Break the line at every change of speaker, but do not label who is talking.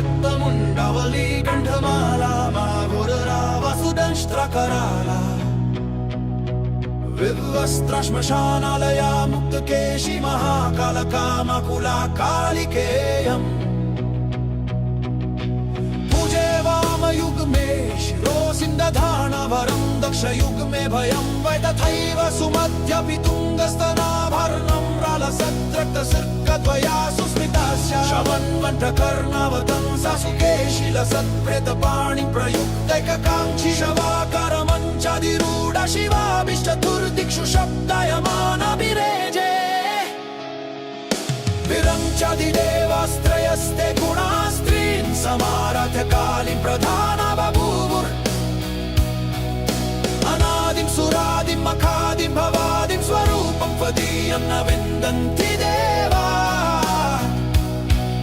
रक्तमुण्डवली गण्धमाला मा घोररा वसुदंष्ट्रकराला विवस्त्रश्मशानालया मुक्तकेशी महाकालकामकुला कालिकेयम् पूजे वामयुग में शिरोसिन्धधानवरं दक्षयुग में भयं वै तथैव सुमध्यपि तुङ्गस्तनाभरणं रालसद्रक्तसिर्कद्वया सुस्मितास्या शवन्वण्टकर्णवतं सुकेशिलसत्प्रेतपाणि प्रयुक्तैककाङ्क्षी शवाकरमञ्चाधिरूढ शिवाभिष्टदुर्दिक्षु शब्दायमानभिरेजे विरञ्चादिदेवास्त्रयस्ते गुणास्त्रीन् समाराध्य कालीं प्रधाना बभूवुर् अनादिं सुरादिं मखादिं भवादिं स्वरूपं त्वदीयं न विन्दन्ति